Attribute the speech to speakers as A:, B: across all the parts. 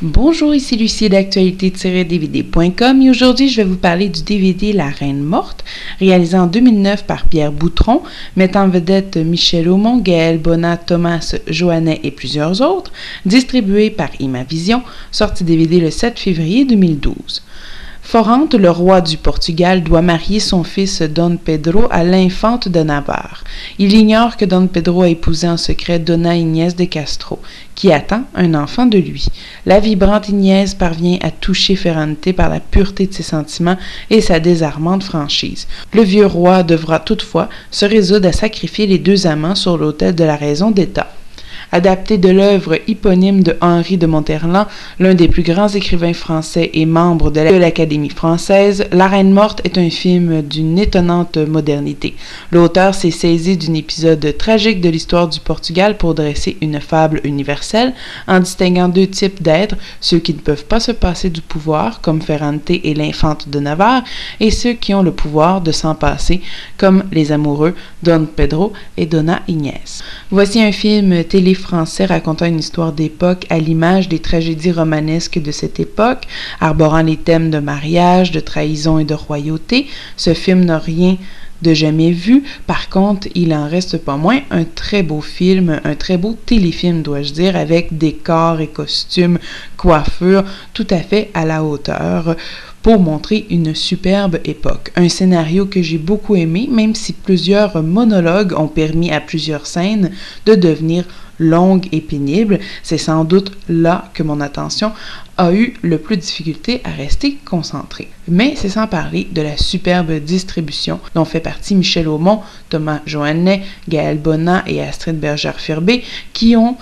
A: Bonjour, ici Lucie d'actualité-dvd.com et aujourd'hui je vais vous parler du DVD La Reine morte, réalisé en 2009 par Pierre Boutron, mettant en vedette Michel Aumont, Gaël Bonnat, Thomas Joannet et plusieurs autres, distribué par Imavision, sorti DVD le 7 février 2012. Forante, le roi du Portugal, doit marier son fils Dom Pedro à l'infante de Navarre. Il ignore que Dom Pedro a épousé en secret Dona Inés de Castro, qui attend un enfant de lui. La vibrante Inés parvient à toucher Ferrante par la pureté de ses sentiments et sa désarmante franchise. Le vieux roi devra toutefois se résoudre à sacrifier les deux amants sur l'autel de la raison d'État. Adapté de l'œuvre éponyme de Henri de Monterland, l'un des plus grands écrivains français et membre de l'Académie française, La Reine morte est un film d'une étonnante modernité. L'auteur s'est saisi d'un épisode tragique de l'histoire du Portugal pour dresser une fable universelle, en distinguant deux types d'êtres, ceux qui ne peuvent pas se passer du pouvoir, comme Ferrante et l'infante de Navarre, et ceux qui ont le pouvoir de s'en passer, comme les amoureux Dom Pedro et Dona Inés. Voici un film télé français racontant une histoire d'époque à l'image des tragédies romanesques de cette époque, arborant les thèmes de mariage, de trahison et de royauté. Ce film n'a rien de jamais vu. Par contre, il en reste pas moins un très beau film, un très beau téléfilm, dois-je dire, avec décors et costumes, coiffures, tout à fait à la hauteur, pour montrer une superbe époque. Un scénario que j'ai beaucoup aimé, même si plusieurs monologues ont permis à plusieurs scènes de devenir longues et pénibles. C'est sans doute là que mon attention a eu le plus de difficulté à rester concentrée. Mais c'est sans parler de la superbe distribution dont fait partie Michel Aumont, Thomas Joannet, Gaël Bonnat et Astrid Bergère-Firbet, qui ont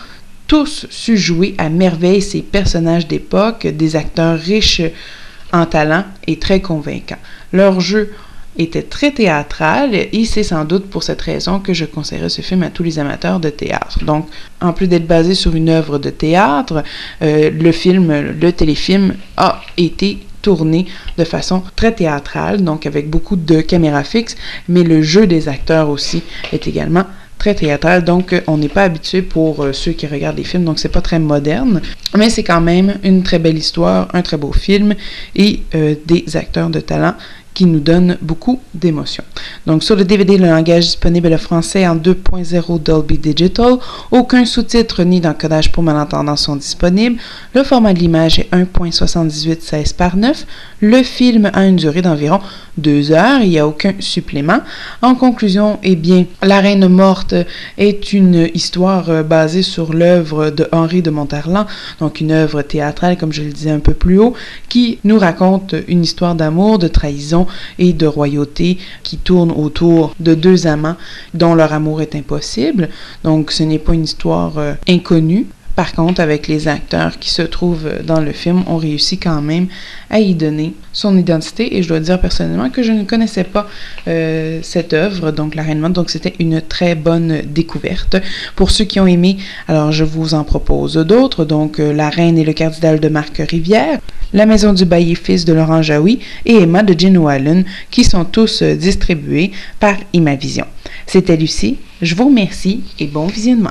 A: tous su jouer à merveille ces personnages d'époque, des acteurs riches en talent et très convaincants. Leur jeu était très théâtral et c'est sans doute pour cette raison que je conseillerais ce film à tous les amateurs de théâtre. Donc, en plus d'être basé sur une œuvre de théâtre, le téléfilm a été tourné de façon très théâtrale, donc avec beaucoup de caméras fixes, mais le jeu des acteurs aussi est également très théâtral, donc on n'est pas habitué pour ceux qui regardent les films, donc c'est pas très moderne, mais c'est quand même une très belle histoire, un très beau film et des acteurs de talent qui nous donnent beaucoup d'émotions. Donc sur le DVD, le langage disponible est le français en 2.0 Dolby Digital. Aucun sous-titre ni d'encodage pour malentendants sont disponibles. Le format de l'image est 1.78 16:9. Le film a une durée d'environ 2 heures. Il n'y a aucun supplément. En conclusion, eh bien, La Reine morte est une histoire basée sur l'œuvre de Henri de Monterland, donc une œuvre théâtrale, comme je le disais un peu plus haut, qui nous raconte une histoire d'amour, de trahison et de royauté qui tourne autour de deux amants dont leur amour est impossible. Donc ce n'est pas une histoire inconnue. Par contre, avec les acteurs qui se trouvent dans le film, on réussit quand même à y donner son identité. Et je dois dire personnellement que je ne connaissais pas cette œuvre, donc La Reine morte, donc c'était une très bonne découverte. Pour ceux qui ont aimé, alors je vous en propose d'autres, donc La Reine et le cardinal de Marc Rivière, La Maison du Bailli fils de Laurent Jaoui et Emma de Gene Wallen, qui sont tous distribués par Imavision. C'était Lucie, je vous remercie et bon visionnement.